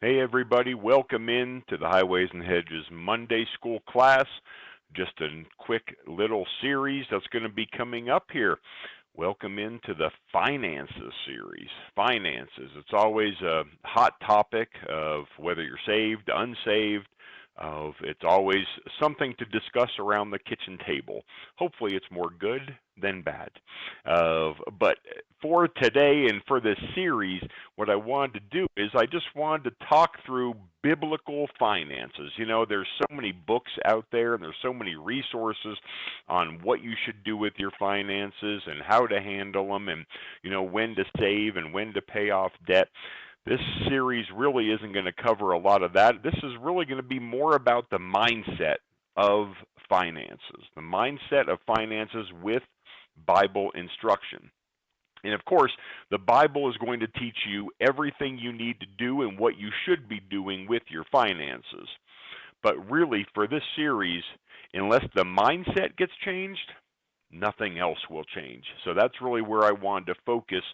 Hey everybody, welcome in to the Highways and Hedges Monday School class. Just a quick little series that's going to be coming up here. Welcome into the finances series. Finances, it's always a hot topic of whether you're saved, unsaved. It's always something to discuss around the kitchen table. Hopefully it's more good than bad. But for today and for this series, what I wanted to do is I just wanted to talk through biblical finances. You know, there's so many books out there and there's so many resources on what you should do with your finances and how to handle them and, when to save and when to pay off debt. This series really isn't going to cover a lot of that. This is really going to be more about the mindset of finances, the mindset of finances with Bible instruction. And of course, the Bible is going to teach you everything you need to do and what you should be doing with your finances. But really, for this series, unless the mindset gets changed, nothing else will change. So that's really where I wanted to focus,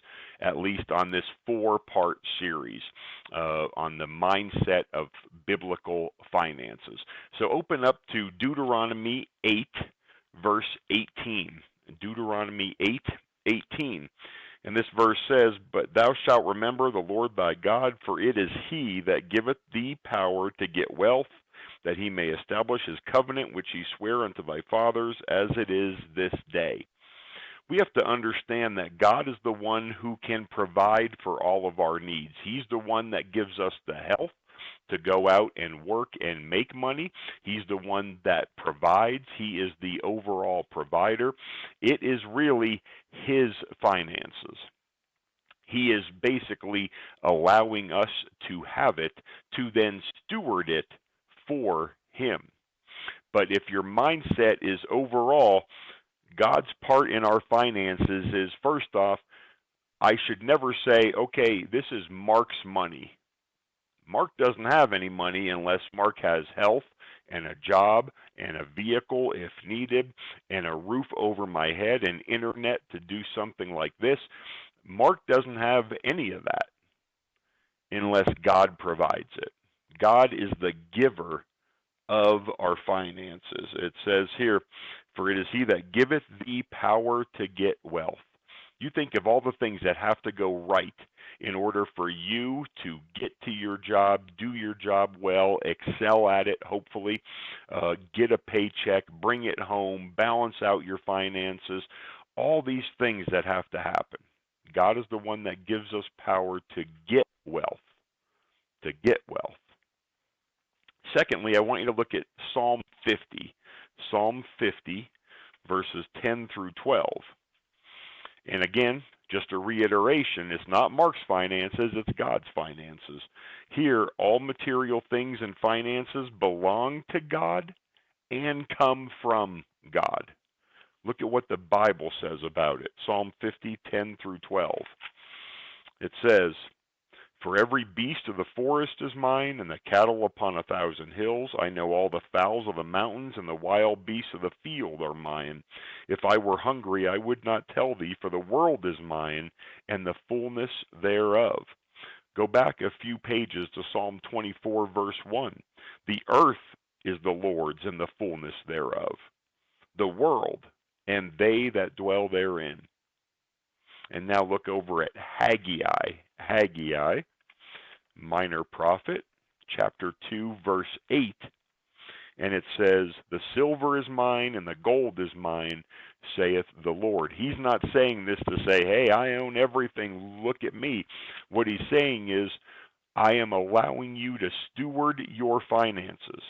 at least on this 4-part series on the mindset of biblical finances. So open up to Deuteronomy 8, verse 18. Deuteronomy 8:18. And this verse says, "But thou shalt remember the Lord thy God, for it is he that giveth thee power to get wealth, that he may establish his covenant which he sware unto thy fathers, as it is this day." We have to understand that God is the one who can provide for all of our needs. He's the one that gives us the health to go out and work and make money. He's the one that provides. He is the overall provider. It is really his finances. He is basically allowing us to have it, to then steward it for him. But if your mindset is overall, God's part in our finances is, first off, I should never say, okay, this is Mark's money. Mark doesn't have any money unless Mark has health and a job and a vehicle if needed and a roof over my head and internet to do something like this. Mark doesn't have any of that unless God provides it. God is the giver of our finances. It says here, "For it is he that giveth thee power to get wealth." You think of all the things that have to go right in order for you to get to your job, do your job well, excel at it, hopefully, get a paycheck, bring it home, balance out your finances, all these things that have to happen. God is the one that gives us power to get wealth, to get wealth. Secondly, I want you to look at Psalm 50. Psalm 50, verses 10 through 12. And again, just a reiteration, it's not Mark's finances, it's God's finances. Here, all material things and finances belong to God and come from God. Look at what the Bible says about it. Psalm 50, 10 through 12. It says, "For every beast of the forest is mine, and the cattle upon 1,000 hills. I know all the fowls of the mountains, and the wild beasts of the field are mine. If I were hungry, I would not tell thee, for the world is mine, and the fullness thereof." Go back a few pages to Psalm 24, verse 1. "The earth is the Lord's, and the fullness thereof, the world, and they that dwell therein." And now look over at Haggai, minor prophet, chapter 2, verse 8. And it says, "The silver is mine and the gold is mine, saith the Lord." He's not saying this to say, hey, I own everything, look at me. What he's saying is, I am allowing you to steward your finances.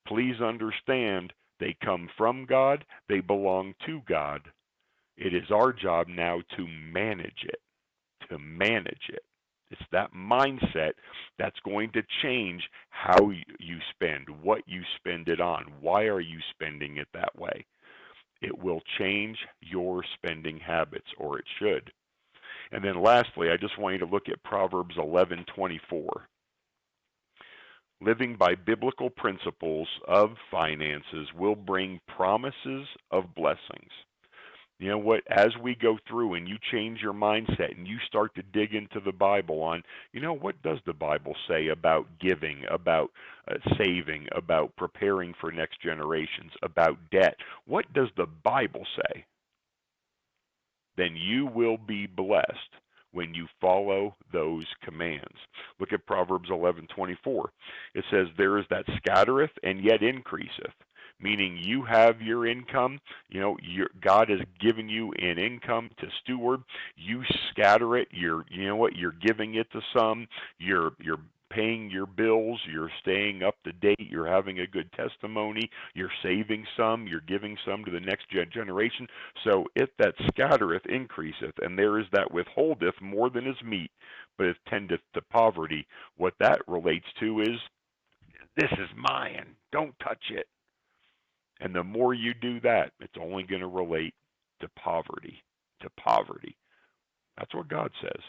Please understand, they come from God, they belong to God. It is our job now to manage it, to manage it. It's that mindset that's going to change how you spend, what you spend it on. Why are you spending it that way? It will change your spending habits, or it should. And then lastly, I just want you to look at Proverbs 11:24. Living by biblical principles of finances will bring promises of blessings. You know what? As we go through and you change your mindset and you start to dig into the Bible on, what does the Bible say about giving, about saving, about preparing for next generations, about debt? What does the Bible say? Then you will be blessed when you follow those commands. Look at Proverbs 11:24. It says, "There is that scattereth and yet increaseth," meaning you have your income. God has given you an income to steward. You scatter it. You're giving it to some. You're paying your bills, you're staying up to date, you're having a good testimony, you're saving some, you're giving some to the next generation. So if that scattereth increaseth, and there is that withholdeth more than is meet, but it tendeth to poverty. What that relates to is, this is mine, don't touch it. And the more you do that, it's only going to relate to poverty, to poverty. That's what God says.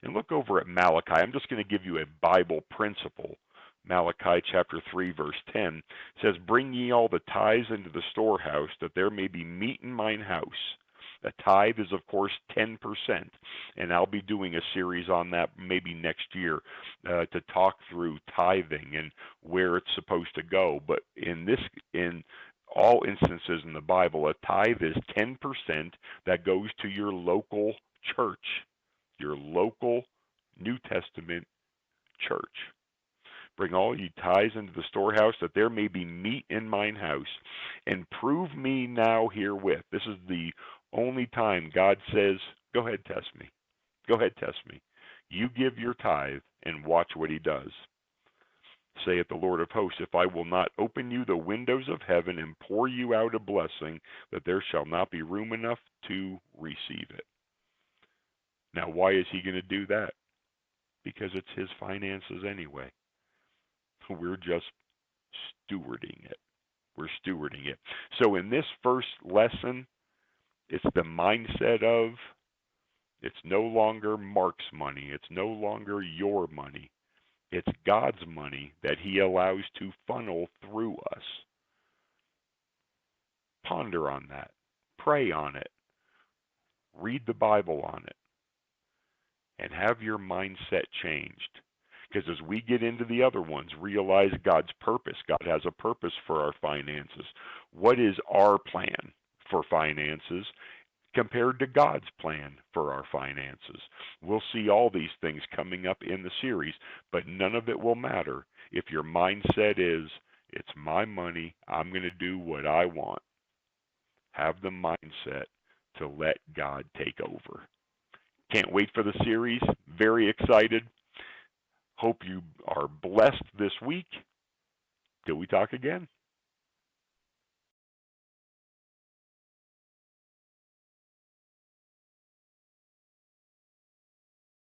And look over at Malachi. I'm just going to give you a Bible principle. Malachi chapter 3 verse 10 says, "Bring ye all the tithes into the storehouse, that there may be meat in mine house." A tithe is, of course, 10%, and I'll be doing a series on that maybe next year to talk through tithing and where it's supposed to go. But in all instances in the Bible, a tithe is 10% that goes to your local church, your local New Testament church. "Bring all ye tithes into the storehouse, that there may be meat in mine house, and prove me now herewith." This is the only time God says, "Go ahead, test me. Go ahead, test me." You give your tithe and watch what he does. "Saith the Lord of hosts, if I will not open you the windows of heaven and pour you out a blessing, that there shall not be room enough to receive it." Now, why is he going to do that? Because it's his finances anyway. We're just stewarding it. We're stewarding it. So in this first lesson, it's the mindset of, it's no longer Mark's money. It's no longer your money. It's God's money that he allows to funnel through us. Ponder on that. Pray on it. Read the Bible on it. And have your mindset changed. Because as we get into the other ones, realize God's purpose. God has a purpose for our finances. What is our plan for finances compared to God's plan for our finances? We'll see all these things coming up in the series, but none of it will matter if your mindset is, it's my money, I'm going to do what I want. Have the mindset to let God take over. Can't wait for the series. Very excited. Hope you are blessed this week. Till we talk again.